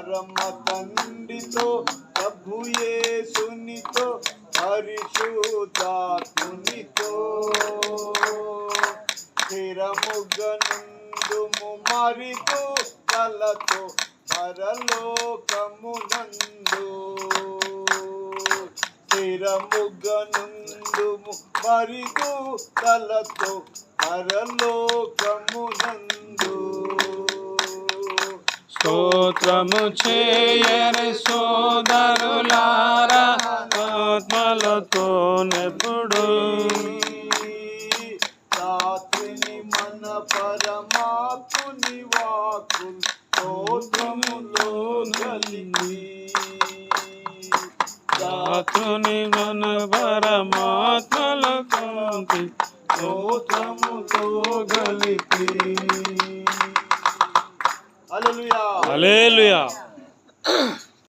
పరమ తండ్రితో ప్రభు యేసునితో పరిశుద్ధాత్మునితో స్థిరముగనుందుము మరిదు తలతో పరలోకమునందు స్థిరముగనుందుము మరిదు తలతో పరలోకమునందు స్తోత్రము చేయని సోదరులారా ఆత్మలతో నెప్పుడు రాత్రిని మన పరమాత్ముని వాక్కులు స్తోత్రములో కలిగి రాత్రుని మన పరమాత్మల కాంతి స్తోత్రముతో కలిపి హల్లెలూయా.